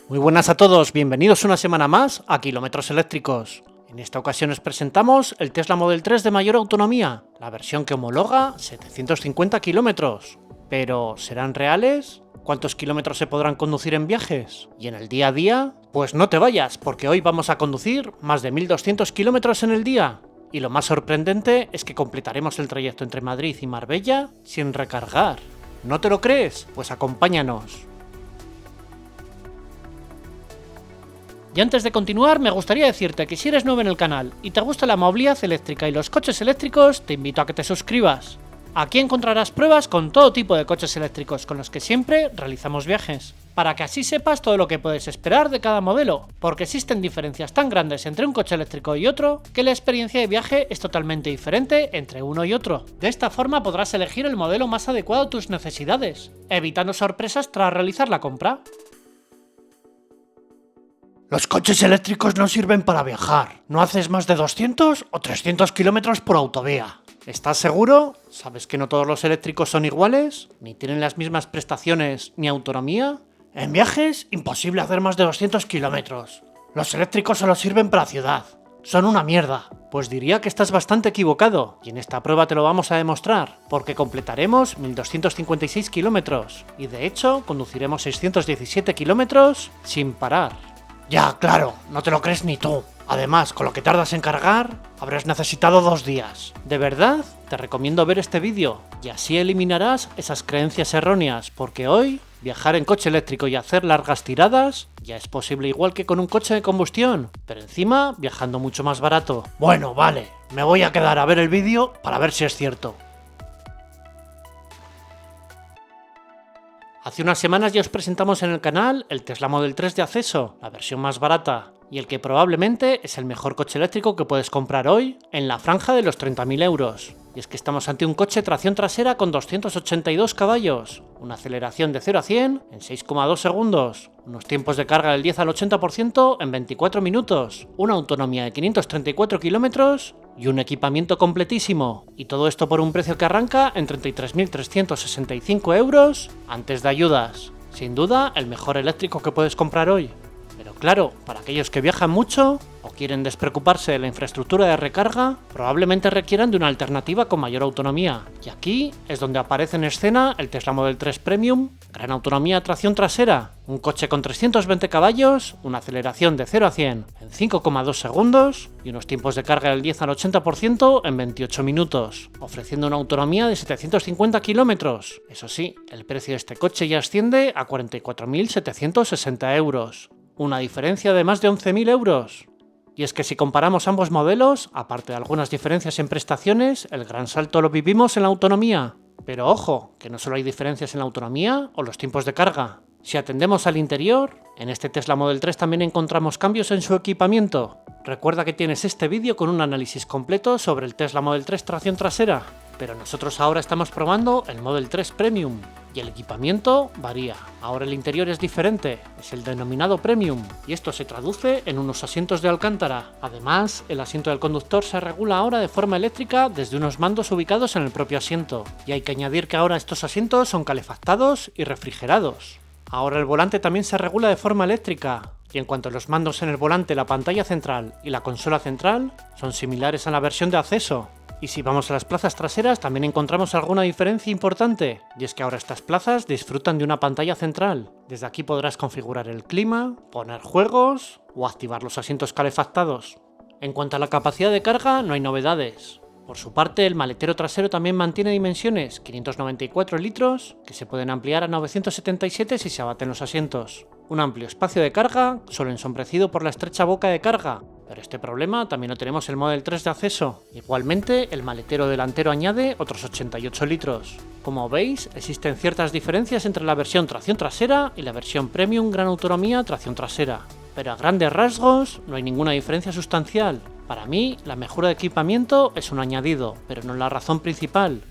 Muy buenas a todos, bienvenidos una semana más a Kilómetros Eléctricos. En esta ocasión os presentamos el Tesla Model 3 de mayor autonomía, la versión que homologa 750 kilómetros. Pero, ¿serán reales? ¿Cuántos kilómetros se podrán conducir en viajes? ¿Y en el día a día? Pues no te vayas, porque hoy vamos a conducir más de 1200 kilómetros en el día. Y lo más sorprendente es que completaremos el trayecto entre Madrid y Marbella sin recargar. ¿No te lo crees? Pues acompáñanos. Y antes de continuar, me gustaría decirte que si eres nuevo en el canal y te gusta la movilidad eléctrica y los coches eléctricos, te invito a que te suscribas. Aquí encontrarás pruebas con todo tipo de coches eléctricos con los que siempre realizamos viajes, para que así sepas todo lo que puedes esperar de cada modelo, porque existen diferencias tan grandes entre un coche eléctrico y otro, que la experiencia de viaje es totalmente diferente entre uno y otro. De esta forma podrás elegir el modelo más adecuado a tus necesidades, evitando sorpresas tras realizar la compra. Los coches eléctricos no sirven para viajar. No haces más de 200 o 300 kilómetros por autovía. ¿Estás seguro? ¿Sabes que no todos los eléctricos son iguales? ¿Ni tienen las mismas prestaciones ni autonomía? En viajes, imposible hacer más de 200 kilómetros. Los eléctricos solo sirven para ciudad. Son una mierda. Pues diría que estás bastante equivocado, y en esta prueba te lo vamos a demostrar, porque completaremos 1256 kilómetros, y de hecho conduciremos 617 kilómetros sin parar. Ya, claro, no te lo crees ni tú. Además, con lo que tardas en cargar, habrás necesitado 2 días. ¿De verdad? Te recomiendo ver este vídeo, y así eliminarás esas creencias erróneas, porque hoy, viajar en coche eléctrico y hacer largas tiradas, ya es posible igual que con un coche de combustión, pero encima viajando mucho más barato. Bueno, vale, me voy a quedar a ver el vídeo para ver si es cierto. Hace unas semanas ya os presentamos en el canal el Tesla Model 3 de acceso, la versión más barata, y el que probablemente es el mejor coche eléctrico que puedes comprar hoy en la franja de los 30.000 euros. Y es que estamos ante un coche tracción trasera con 282 caballos, una aceleración de 0 a 100 en 6,2 segundos, unos tiempos de carga del 10 al 80% en 24 minutos, una autonomía de 534 kilómetros y un equipamiento completísimo. Y todo esto por un precio que arranca en 33.365 euros antes de ayudas. Sin duda, el mejor eléctrico que puedes comprar hoy. Pero claro, para aquellos que viajan mucho o quieren despreocuparse de la infraestructura de recarga, probablemente requieran de una alternativa con mayor autonomía. Y aquí es donde aparece en escena el Tesla Model 3 Premium, gran autonomía tracción trasera, un coche con 320 caballos, una aceleración de 0 a 100 en 5,2 segundos y unos tiempos de carga del 10 al 80% en 28 minutos, ofreciendo una autonomía de 750 kilómetros. Eso sí, el precio de este coche ya asciende a 44.760 euros. Una diferencia de más de 11.000 euros. Y es que si comparamos ambos modelos, aparte de algunas diferencias en prestaciones, el gran salto lo vivimos en la autonomía. Pero ojo, que no solo hay diferencias en la autonomía o los tiempos de carga. Si atendemos al interior, en este Tesla Model 3 también encontramos cambios en su equipamiento. Recuerda que tienes este vídeo con un análisis completo sobre el Tesla Model 3 tracción trasera. Pero nosotros ahora estamos probando el Model 3 Premium, y el equipamiento varía. Ahora el interior es diferente, es el denominado Premium, y esto se traduce en unos asientos de alcántara. Además, el asiento del conductor se regula ahora de forma eléctrica desde unos mandos ubicados en el propio asiento, y hay que añadir que ahora estos asientos son calefactados y refrigerados. Ahora el volante también se regula de forma eléctrica, y en cuanto a los mandos en el volante, la pantalla central y la consola central son similares a la versión de acceso. Y si vamos a las plazas traseras también encontramos alguna diferencia importante, y es que ahora estas plazas disfrutan de una pantalla central. Desde aquí podrás configurar el clima, poner juegos o activar los asientos calefactados. En cuanto a la capacidad de carga no hay novedades. Por su parte, el maletero trasero también mantiene dimensiones 594 litros, que se pueden ampliar a 977 si se abaten los asientos. Un amplio espacio de carga, solo ensombrecido por la estrecha boca de carga, pero este problema también lo tenemos en el Model 3 de acceso. Igualmente, el maletero delantero añade otros 88 litros. Como veis, existen ciertas diferencias entre la versión tracción trasera y la versión Premium Gran Autonomía tracción trasera, pero a grandes rasgos no hay ninguna diferencia sustancial. Para mí, la mejora de equipamiento es un añadido, pero no la razón principal.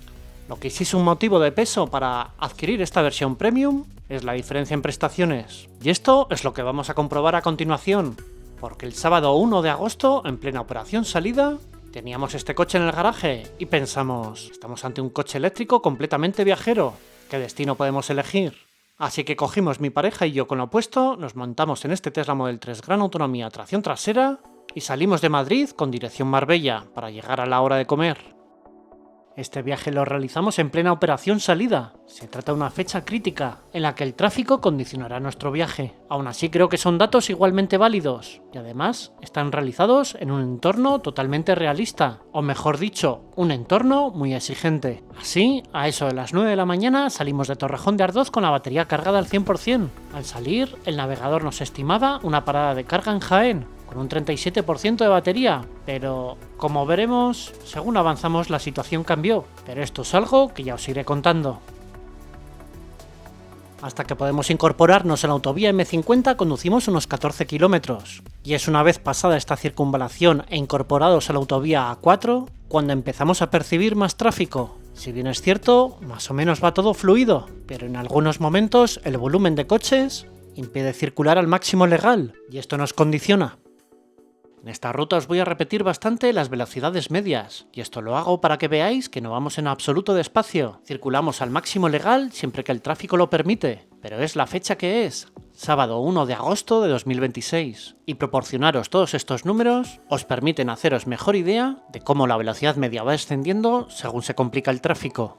Lo que sí es un motivo de peso para adquirir esta versión Premium es la diferencia en prestaciones. Y esto es lo que vamos a comprobar a continuación, porque el sábado 1 de agosto, en plena operación salida, teníamos este coche en el garaje y pensamos, estamos ante un coche eléctrico completamente viajero. ¿Qué destino podemos elegir? Así que cogimos mi pareja y yo con lo opuesto, nos montamos en este Tesla Model 3 Gran Autonomía tracción trasera y salimos de Madrid con dirección Marbella para llegar a la hora de comer. Este viaje lo realizamos en plena operación salida. Se trata de una fecha crítica, en la que el tráfico condicionará nuestro viaje. Aún así creo que son datos igualmente válidos, y además están realizados en un entorno totalmente realista, o mejor dicho, un entorno muy exigente. Así, a eso de las 9 de la mañana salimos de Torrejón de Ardoz con la batería cargada al 100%. Al salir, el navegador nos estimaba una parada de carga en Jaén, con un 37% de batería, pero como veremos, según avanzamos la situación cambió, pero esto es algo que ya os iré contando. Hasta que podemos incorporarnos a la autovía M50 conducimos unos 14 kilómetros, y es una vez pasada esta circunvalación e incorporados a la autovía A4 cuando empezamos a percibir más tráfico. Si bien es cierto, más o menos va todo fluido, pero en algunos momentos el volumen de coches impide circular al máximo legal, y esto nos condiciona. En esta ruta os voy a repetir bastante las velocidades medias, y esto lo hago para que veáis que no vamos en absoluto despacio. Circulamos al máximo legal siempre que el tráfico lo permite, pero es la fecha que es, sábado 1 de agosto de 2026, y proporcionaros todos estos números os permiten haceros mejor idea de cómo la velocidad media va descendiendo según se complica el tráfico.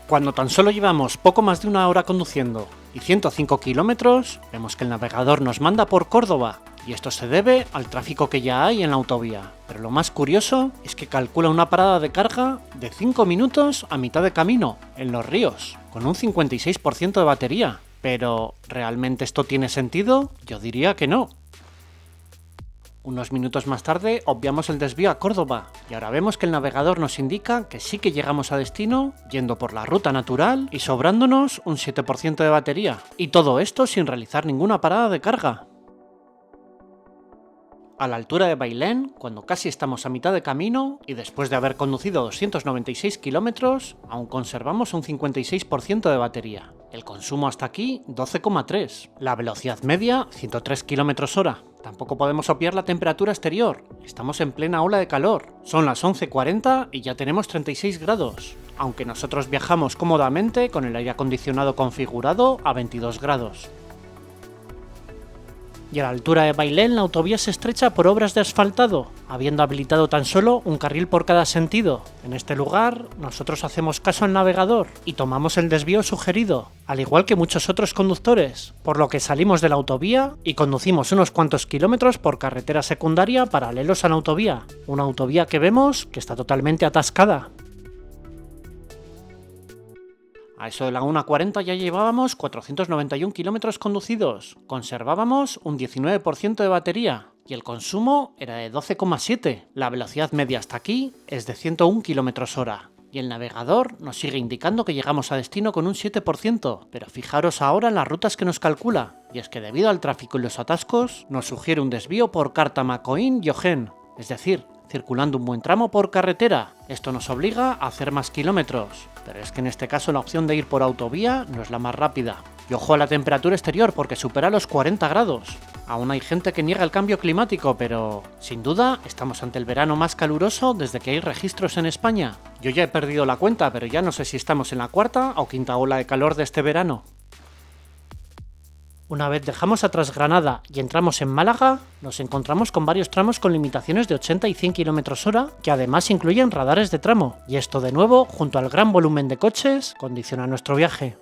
Cuando tan solo llevamos poco más de una hora conduciendo y 105 kilómetros, vemos que el navegador nos manda por Córdoba, y esto se debe al tráfico que ya hay en la autovía. Pero lo más curioso es que calcula una parada de carga de 5 minutos a mitad de camino, en Los Ríos, con un 56% de batería. Pero, ¿realmente esto tiene sentido? Yo diría que no. Unos minutos más tarde obviamos el desvío a Córdoba y ahora vemos que el navegador nos indica que sí que llegamos a destino yendo por la ruta natural y sobrándonos un 7% de batería. Y todo esto sin realizar ninguna parada de carga. A la altura de Bailén, cuando casi estamos a mitad de camino y después de haber conducido 296 kilómetros, aún conservamos un 56% de batería. El consumo hasta aquí 12,3. La velocidad media 103 km/h. Tampoco podemos obviar la temperatura exterior. Estamos en plena ola de calor. Son las 11:40 y ya tenemos 36 grados. Aunque nosotros viajamos cómodamente con el aire acondicionado configurado a 22 grados. Y a la altura de Bailén la autovía se estrecha por obras de asfaltado, habiendo habilitado tan solo un carril por cada sentido. En este lugar, nosotros hacemos caso al navegador y tomamos el desvío sugerido, al igual que muchos otros conductores, por lo que salimos de la autovía y conducimos unos cuantos kilómetros por carretera secundaria paralelos a la autovía, una autovía que vemos que está totalmente atascada. A eso de la 1:40 ya llevábamos 491 kilómetros conducidos, conservábamos un 19% de batería y el consumo era de 12,7. La velocidad media hasta aquí es de 101 km/h y el navegador nos sigue indicando que llegamos a destino con un 7%, pero fijaros ahora en las rutas que nos calcula, y es que debido al tráfico y los atascos nos sugiere un desvío por Cártama, Coín y Ojén, es decir, circulando un buen tramo por carretera. Esto nos obliga a hacer más kilómetros, pero es que en este caso la opción de ir por autovía no es la más rápida. Y ojo a la temperatura exterior porque supera los 40 grados. Aún hay gente que niega el cambio climático, pero sin duda estamos ante el verano más caluroso desde que hay registros en España. Yo ya he perdido la cuenta, pero ya no sé si estamos en la cuarta o quinta ola de calor de este verano. Una vez dejamos atrás Granada y entramos en Málaga, nos encontramos con varios tramos con limitaciones de 80 y 100 km/h, que además incluyen radares de tramo, y esto de nuevo, junto al gran volumen de coches, condiciona nuestro viaje.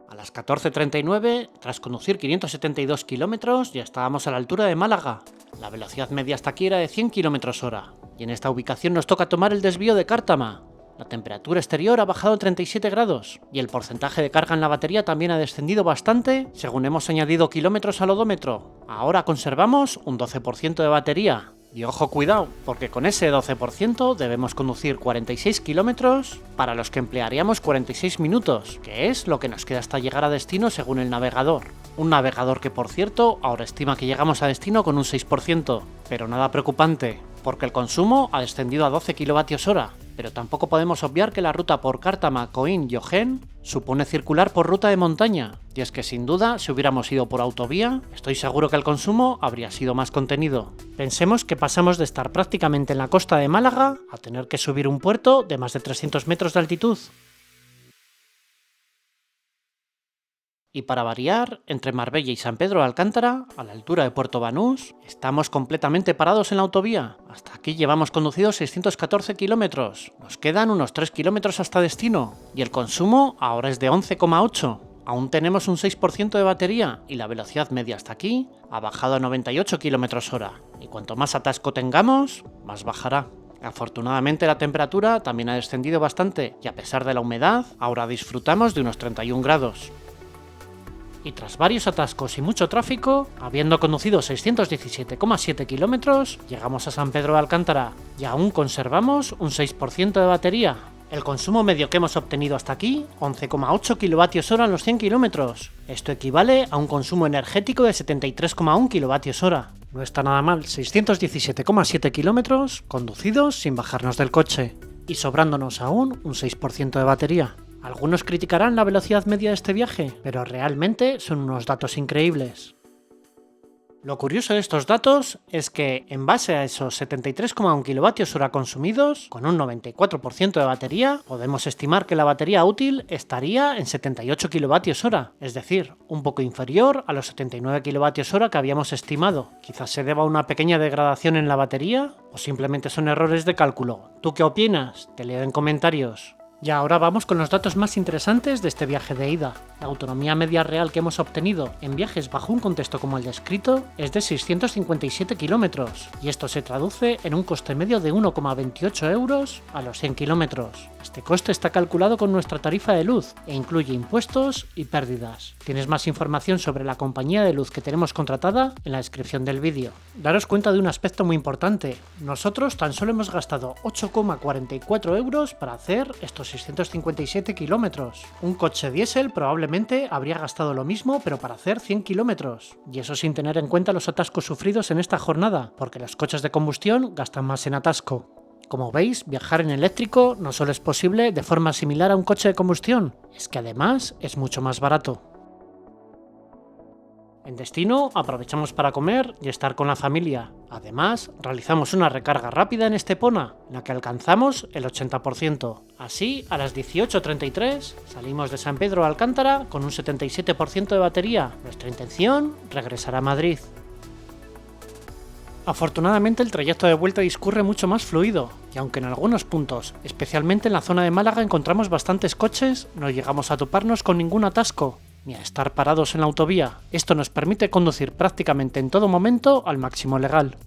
A las 14:39, tras conducir 572 kilómetros, ya estábamos a la altura de Málaga. La velocidad media hasta aquí era de 100 km/h, y en esta ubicación nos toca tomar el desvío de Cártama. La temperatura exterior ha bajado a 37 grados y el porcentaje de carga en la batería también ha descendido bastante según hemos añadido kilómetros al odómetro. Ahora conservamos un 12% de batería. Y ojo, cuidado, porque con ese 12% debemos conducir 46 kilómetros para los que emplearíamos 46 minutos, que es lo que nos queda hasta llegar a destino según el navegador. Un navegador que, por cierto, ahora estima que llegamos a destino con un 6%, pero nada preocupante, porque el consumo ha descendido a 12 kWh. Pero tampoco podemos obviar que la ruta por Cártama, Coín y Ojén supone circular por ruta de montaña, y es que sin duda, si hubiéramos ido por autovía, estoy seguro que el consumo habría sido más contenido. Pensemos que pasamos de estar prácticamente en la costa de Málaga a tener que subir un puerto de más de 300 metros de altitud. Y para variar, entre Marbella y San Pedro de Alcántara, a la altura de Puerto Banús, estamos completamente parados en la autovía. Hasta aquí llevamos conducidos 614 kilómetros. Nos quedan unos 3 kilómetros hasta destino. Y el consumo ahora es de 11,8. Aún tenemos un 6% de batería y la velocidad media hasta aquí ha bajado a 98 km/h. Y cuanto más atasco tengamos, más bajará. Afortunadamente la temperatura también ha descendido bastante y a pesar de la humedad, ahora disfrutamos de unos 31 grados. Y tras varios atascos y mucho tráfico, habiendo conducido 617,7 kilómetros, llegamos a San Pedro de Alcántara y aún conservamos un 6% de batería. El consumo medio que hemos obtenido hasta aquí, 11,8 kWh en los 100 kilómetros. Esto equivale a un consumo energético de 73,1 kWh. No está nada mal, 617,7 kilómetros conducidos sin bajarnos del coche. Y sobrándonos aún un 6% de batería. Algunos criticarán la velocidad media de este viaje, pero realmente son unos datos increíbles. Lo curioso de estos datos es que, en base a esos 73,1 kWh consumidos, con un 94% de batería, podemos estimar que la batería útil estaría en 78 kWh, es decir, un poco inferior a los 79 kWh que habíamos estimado. Quizás se deba a una pequeña degradación en la batería, o simplemente son errores de cálculo. ¿Tú qué opinas? Te leo en comentarios. Y ahora vamos con los datos más interesantes de este viaje de ida. La autonomía media real que hemos obtenido en viajes bajo un contexto como el descrito es de 657 kilómetros, y esto se traduce en un coste medio de 1,28 euros a los 100 kilómetros. Este coste está calculado con nuestra tarifa de luz e incluye impuestos y pérdidas. Tienes más información sobre la compañía de luz que tenemos contratada en la descripción del vídeo. Daros cuenta de un aspecto muy importante. Nosotros tan solo hemos gastado 8,44 euros para hacer estos 657 kilómetros. Un coche diésel probablemente habría gastado lo mismo, pero para hacer 100 kilómetros. Y eso sin tener en cuenta los atascos sufridos en esta jornada, porque los coches de combustión gastan más en atasco. Como veis, viajar en eléctrico no solo es posible de forma similar a un coche de combustión, es que además es mucho más barato. En destino, aprovechamos para comer y estar con la familia. Además, realizamos una recarga rápida en Estepona, en la que alcanzamos el 80%. Así, a las 18:33, salimos de San Pedro de Alcántara con un 77% de batería. Nuestra intención, regresar a Madrid. Afortunadamente el trayecto de vuelta discurre mucho más fluido, y aunque en algunos puntos, especialmente en la zona de Málaga, encontramos bastantes coches, no llegamos a toparnos con ningún atasco, ni a estar parados en la autovía. Esto nos permite conducir prácticamente en todo momento al máximo legal.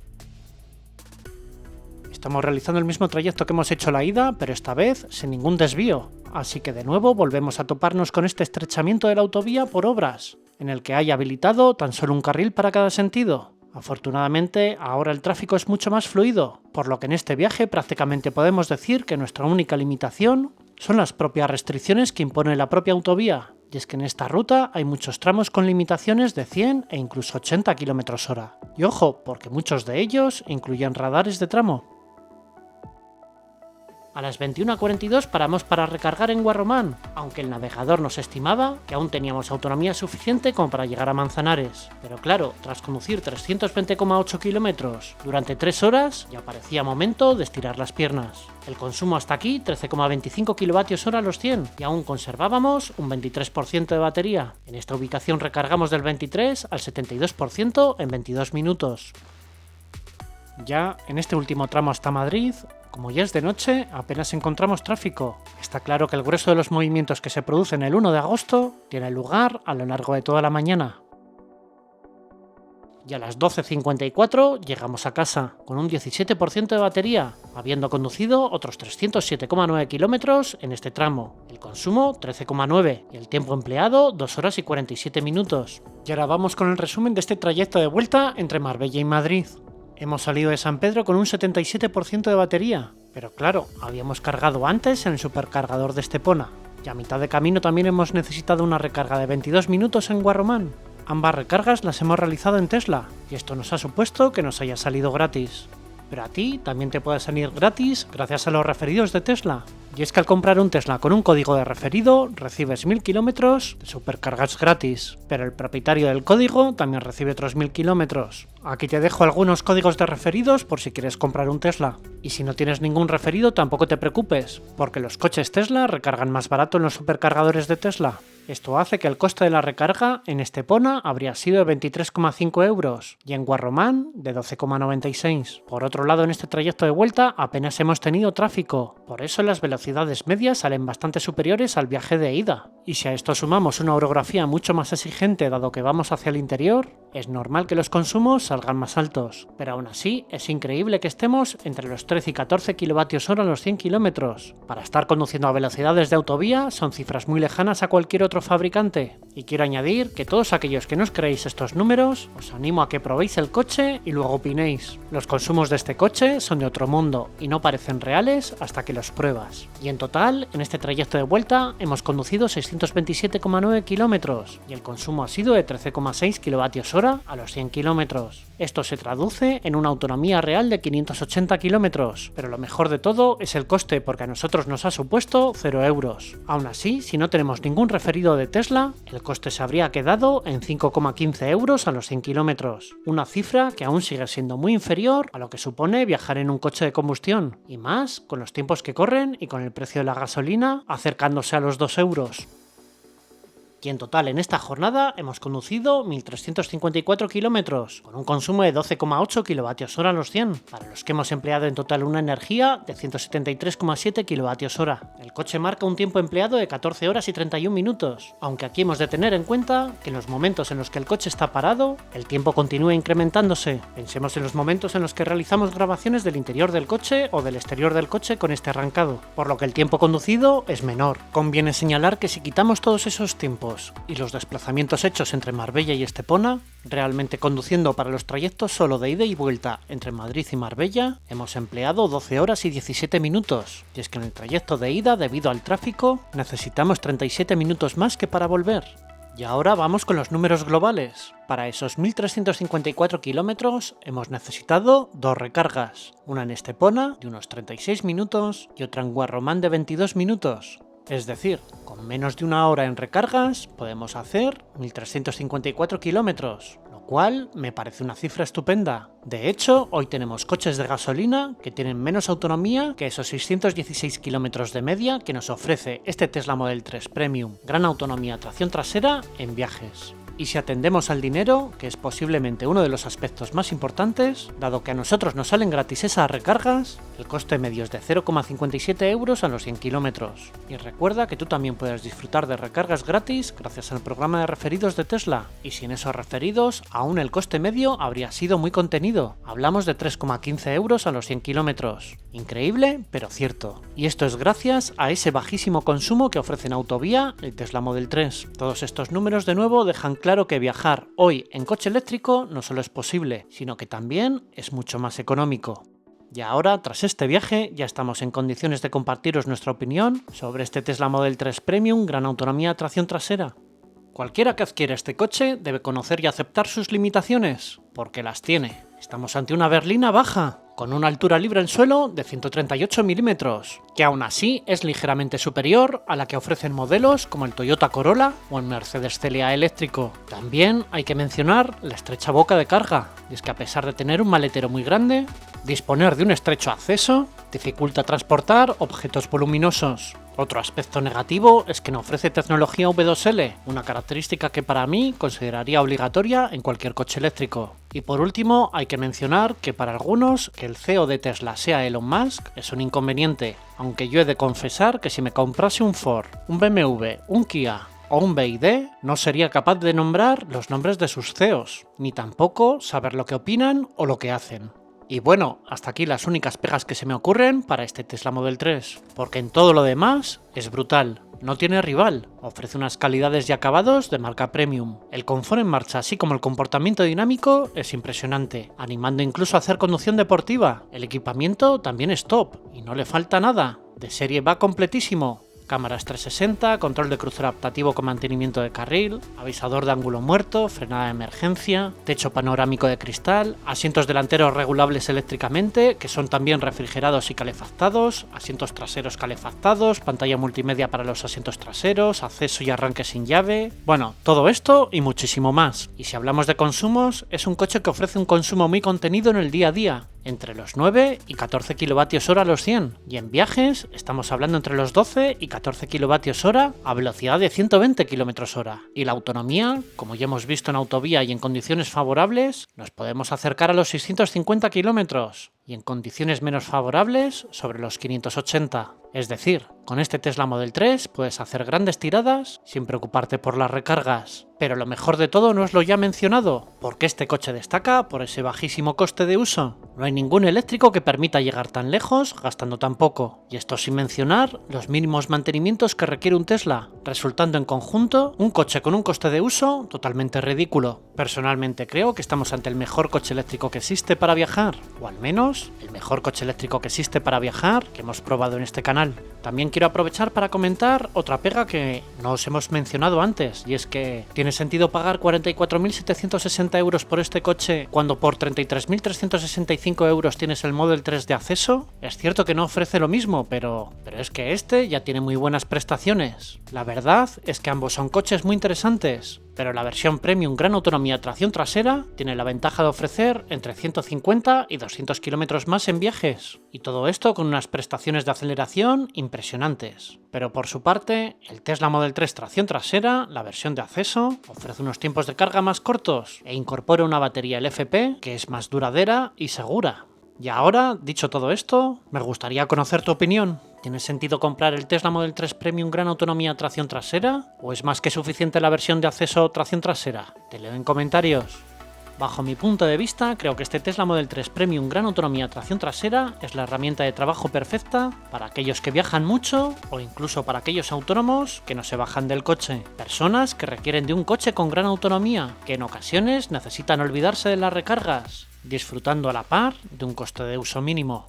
Estamos realizando el mismo trayecto que hemos hecho la ida, pero esta vez sin ningún desvío, así que de nuevo volvemos a toparnos con este estrechamiento de la autovía por obras, en el que hay habilitado tan solo un carril para cada sentido. Afortunadamente, ahora el tráfico es mucho más fluido, por lo que en este viaje prácticamente podemos decir que nuestra única limitación son las propias restricciones que impone la propia autovía, y es que en esta ruta hay muchos tramos con limitaciones de 100 e incluso 80 km/h. Y ojo, porque muchos de ellos incluyen radares de tramo. A las 21:42 paramos para recargar en Guarromán, aunque el navegador nos estimaba que aún teníamos autonomía suficiente como para llegar a Manzanares. Pero claro, tras conducir 320,8 kilómetros durante 3 horas, ya parecía momento de estirar las piernas. El consumo hasta aquí, 13,25 kWh a los 100, y aún conservábamos un 23% de batería. En esta ubicación recargamos del 23 al 72% en 22 minutos. Ya en este último tramo hasta Madrid, como ya es de noche, apenas encontramos tráfico. Está claro que el grueso de los movimientos que se producen el 1 de agosto tiene lugar a lo largo de toda la mañana. Y a las 12:54 llegamos a casa, con un 17% de batería, habiendo conducido otros 307,9 kilómetros en este tramo. El consumo 13,9 y el tiempo empleado 2 horas y 47 minutos. Y ahora vamos con el resumen de este trayecto de vuelta entre Marbella y Madrid. Hemos salido de San Pedro con un 77% de batería, pero claro, habíamos cargado antes en el supercargador de Estepona, y a mitad de camino también hemos necesitado una recarga de 22 minutos en Guarromán. Ambas recargas las hemos realizado en Tesla, y esto nos ha supuesto que nos haya salido gratis. Pero a ti también te puede salir gratis gracias a los referidos de Tesla. Y es que al comprar un Tesla con un código de referido recibes 1000 kilómetros de supercargas gratis, pero el propietario del código también recibe otros 1000 kilómetros. Aquí te dejo algunos códigos de referidos por si quieres comprar un Tesla. Y si no tienes ningún referido tampoco te preocupes, porque los coches Tesla recargan más barato en los supercargadores de Tesla. Esto hace que el coste de la recarga en Estepona habría sido de 23,5 euros y en Guarromán de 12,96. Por otro lado, en este trayecto de vuelta apenas hemos tenido tráfico, por eso las velocidades medias salen bastante superiores al viaje de ida. Y si a esto sumamos una orografía mucho más exigente dado que vamos hacia el interior, es normal que los consumos salgan más altos. Pero aún así, es increíble que estemos entre los 13 y 14 kWh a los 100 km. Para estar conduciendo a velocidades de autovía son cifras muy lejanas a cualquier otro fabricante. Y quiero añadir que todos aquellos que no os creéis estos números, os animo a que probéis el coche y luego opinéis. Los consumos de este coche son de otro mundo y no parecen reales hasta que los pruebas. Y en total, en este trayecto de vuelta, hemos conducido 627,9 kilómetros y el consumo ha sido de 13,6 kWh a los 100 kilómetros. Esto se traduce en una autonomía real de 580 kilómetros, pero lo mejor de todo es el coste porque a nosotros nos ha supuesto 0 euros. Aún así, si no tenemos ningún referido de Tesla, el coste se habría quedado en 5,15 euros a los 100 kilómetros, una cifra que aún sigue siendo muy inferior a lo que supone viajar en un coche de combustión, y más con los tiempos que corren y con el precio de la gasolina acercándose a los 2 euros. Y en total en esta jornada hemos conducido 1354 kilómetros, con un consumo de 12,8 kWh a los 100, para los que hemos empleado en total una energía de 173,7 kWh. El coche marca un tiempo empleado de 14 horas y 31 minutos, aunque aquí hemos de tener en cuenta que en los momentos en los que el coche está parado, el tiempo continúa incrementándose. Pensemos en los momentos en los que realizamos grabaciones del interior del coche o del exterior del coche con este arrancado, por lo que el tiempo conducido es menor. Conviene señalar que si quitamos todos esos tiempos y los desplazamientos hechos entre Marbella y Estepona, realmente conduciendo para los trayectos solo de ida y vuelta entre Madrid y Marbella, hemos empleado 12 horas y 17 minutos, y es que en el trayecto de ida, debido al tráfico, necesitamos 37 minutos más que para volver. Y ahora vamos con los números globales. Para esos 1354 kilómetros hemos necesitado 2 recargas, una en Estepona de unos 36 minutos y otra en Guarromán de 22 minutos. Es decir, con menos de una hora en recargas podemos hacer 1354 kilómetros, lo cual me parece una cifra estupenda. De hecho, hoy tenemos coches de gasolina que tienen menos autonomía que esos 616 kilómetros de media que nos ofrece este Tesla Model 3 Premium, gran autonomía tracción trasera en viajes. Y si atendemos al dinero, que es posiblemente uno de los aspectos más importantes, dado que a nosotros nos salen gratis esas recargas, el coste medio es de 0,57 euros a los 100 kilómetros. Y recuerda que tú también puedes disfrutar de recargas gratis gracias al programa de referidos de Tesla, y sin esos referidos, aún el coste medio habría sido muy contenido. Hablamos de 3,15 euros a los 100 kilómetros. Increíble, pero cierto. Y esto es gracias a ese bajísimo consumo que ofrece en autovía el Tesla Model 3. Todos estos números de nuevo dejan claro que viajar hoy en coche eléctrico no solo es posible, sino que también es mucho más económico. Y ahora, tras este viaje, ya estamos en condiciones de compartiros nuestra opinión sobre este Tesla Model 3 Premium gran autonomía tracción trasera. Cualquiera que adquiera este coche debe conocer y aceptar sus limitaciones, porque las tiene. Estamos ante una berlina baja, con una altura libre en suelo de 138 milímetros, que aún así es ligeramente superior a la que ofrecen modelos como el Toyota Corolla o el Mercedes CLA eléctrico. También hay que mencionar la estrecha boca de carga, y es que a pesar de tener un maletero muy grande, disponer de un estrecho acceso dificulta transportar objetos voluminosos. Otro aspecto negativo es que no ofrece tecnología V2L, una característica que para mí consideraría obligatoria en cualquier coche eléctrico. Y por último, hay que mencionar que para algunos que el CEO de Tesla sea Elon Musk es un inconveniente, aunque yo he de confesar que si me comprase un Ford, un BMW, un Kia o un BYD, no sería capaz de nombrar los nombres de sus CEOs, ni tampoco saber lo que opinan o lo que hacen. Y bueno, hasta aquí las únicas pegas que se me ocurren para este Tesla Model 3, porque en todo lo demás es brutal, no tiene rival, ofrece unas calidades y acabados de marca premium. El confort en marcha así como el comportamiento dinámico es impresionante, animando incluso a hacer conducción deportiva. El equipamiento también es top y no le falta nada, de serie va completísimo. cámaras 360, control de crucero adaptativo con mantenimiento de carril, avisador de ángulo muerto, frenada de emergencia, techo panorámico de cristal, asientos delanteros regulables eléctricamente, que son también refrigerados y calefactados, asientos traseros calefactados, pantalla multimedia para los asientos traseros, acceso y arranque sin llave. Bueno, todo esto y muchísimo más. Y si hablamos de consumos, es un coche que ofrece un consumo muy contenido en el día a día, entre los 9 y 14 kWh a los 100, y en viajes estamos hablando entre los 12 y 14 kWh a velocidad de 120 km/h. Y la autonomía, como ya hemos visto en autovía y en condiciones favorables, nos podemos acercar a los 650 km, y en condiciones menos favorables sobre los 580. Es decir, con este Tesla Model 3 puedes hacer grandes tiradas sin preocuparte por las recargas. Pero lo mejor de todo no es lo ya mencionado, porque este coche destaca por ese bajísimo coste de uso. No hay ningún eléctrico que permita llegar tan lejos gastando tan poco. Y esto sin mencionar los mínimos mantenimientos que requiere un Tesla, resultando en conjunto un coche con un coste de uso totalmente ridículo. Personalmente creo que estamos ante el mejor coche eléctrico que existe para viajar, o al menos el mejor coche eléctrico que existe para viajar que hemos probado en este canal. También quiero aprovechar para comentar otra pega que no os hemos mencionado antes, y es que ¿tiene sentido pagar 44.760 euros por este coche cuando por 33.365 euros tienes el Model 3 de acceso? Es cierto que no ofrece lo mismo, pero es que este ya tiene muy buenas prestaciones. La verdad es que ambos son coches muy interesantes, pero la versión Premium Gran Autonomía Tracción Trasera tiene la ventaja de ofrecer entre 150 y 200 km más en viajes, y todo esto con unas prestaciones de aceleración impresionantes. Pero por su parte, el Tesla Model 3 Tracción Trasera, la versión de acceso, ofrece unos tiempos de carga más cortos e incorpora una batería LFP que es más duradera y segura. Y ahora, dicho todo esto, me gustaría conocer tu opinión. ¿Tiene sentido comprar el Tesla Model 3 Premium Gran Autonomía Tracción Trasera? ¿O es más que suficiente la versión de acceso tracción trasera? Te leo en comentarios. Bajo mi punto de vista, creo que este Tesla Model 3 Premium Gran Autonomía Tracción Trasera es la herramienta de trabajo perfecta para aquellos que viajan mucho o incluso para aquellos autónomos que no se bajan del coche. Personas que requieren de un coche con gran autonomía, que en ocasiones necesitan olvidarse de las recargas, disfrutando a la par de un coste de uso mínimo.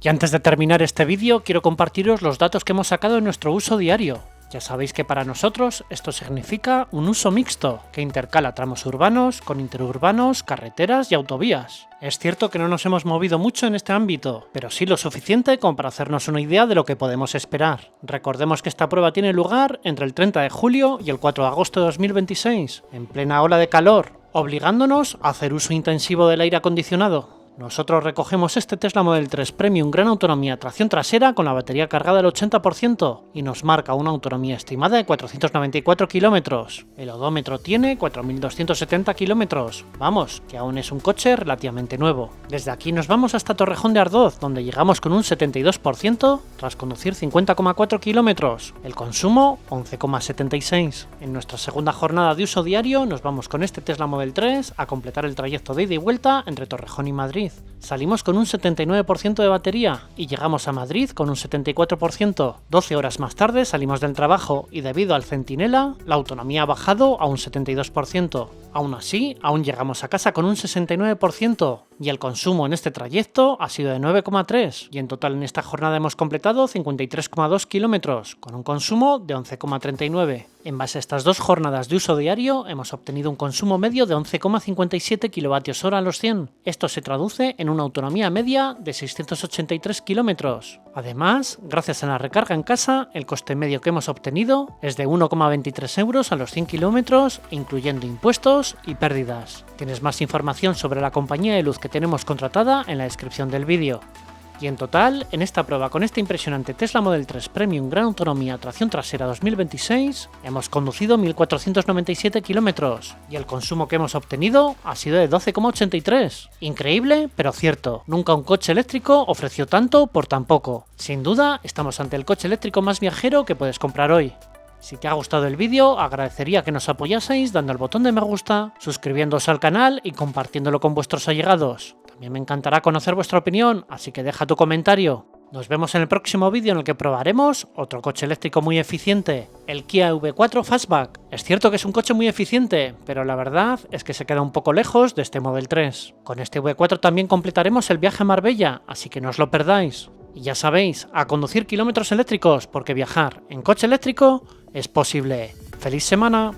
Y antes de terminar este vídeo, quiero compartiros los datos que hemos sacado en nuestro uso diario. Ya sabéis que para nosotros esto significa un uso mixto, que intercala tramos urbanos con interurbanos, carreteras y autovías. Es cierto que no nos hemos movido mucho en este ámbito, pero sí lo suficiente como para hacernos una idea de lo que podemos esperar. Recordemos que esta prueba tiene lugar entre el 30 de julio y el 4 de agosto de 2026, en plena ola de calor, obligándonos a hacer uso intensivo del aire acondicionado. Nosotros recogemos este Tesla Model 3 Premium Gran Autonomía Tracción Trasera con la batería cargada al 80% y nos marca una autonomía estimada de 494 kilómetros. El odómetro tiene 4.270 kilómetros. Vamos, que aún es un coche relativamente nuevo. Desde aquí nos vamos hasta Torrejón de Ardoz, donde llegamos con un 72% tras conducir 50,4 kilómetros. El consumo 11,76. En nuestra segunda jornada de uso diario nos vamos con este Tesla Model 3 a completar el trayecto de ida y vuelta entre Torrejón y Madrid. Salimos con un 79% de batería y llegamos a Madrid con un 74%. 12 horas más tarde salimos del trabajo y debido al Centinela, la autonomía ha bajado a un 72%. Aún así, aún llegamos a casa con un 69% y el consumo en este trayecto ha sido de 9,3 y en total en esta jornada hemos completado 53,2 kilómetros con un consumo de 11,39. En base a estas dos jornadas de uso diario hemos obtenido un consumo medio de 11,57 kWh a los 100. Esto se traduce en una autonomía media de 683 kilómetros. Además, gracias a la recarga en casa, el coste medio que hemos obtenido es de 1,23 euros a los 100 kilómetros, incluyendo impuestos y pérdidas. Tienes más información sobre la compañía de luz que tenemos contratada en la descripción del vídeo. Y en total, en esta prueba con este impresionante Tesla Model 3 Premium Gran Autonomía Tracción Trasera 2026, hemos conducido 1.497 kilómetros y el consumo que hemos obtenido ha sido de 12,83. Increíble, pero cierto, nunca un coche eléctrico ofreció tanto por tan poco. Sin duda, estamos ante el coche eléctrico más viajero que puedes comprar hoy. Si te ha gustado el vídeo, agradecería que nos apoyaseis dando al botón de me gusta, suscribiéndoos al canal y compartiéndolo con vuestros allegados. También me encantará conocer vuestra opinión, así que deja tu comentario. Nos vemos en el próximo vídeo en el que probaremos otro coche eléctrico muy eficiente, el Kia EV4 Fastback. Es cierto que es un coche muy eficiente, pero la verdad es que se queda un poco lejos de este Model 3. Con este EV4 también completaremos el viaje a Marbella, así que no os lo perdáis. Y ya sabéis, a conducir kilómetros eléctricos porque viajar en coche eléctrico es posible. ¡Feliz semana!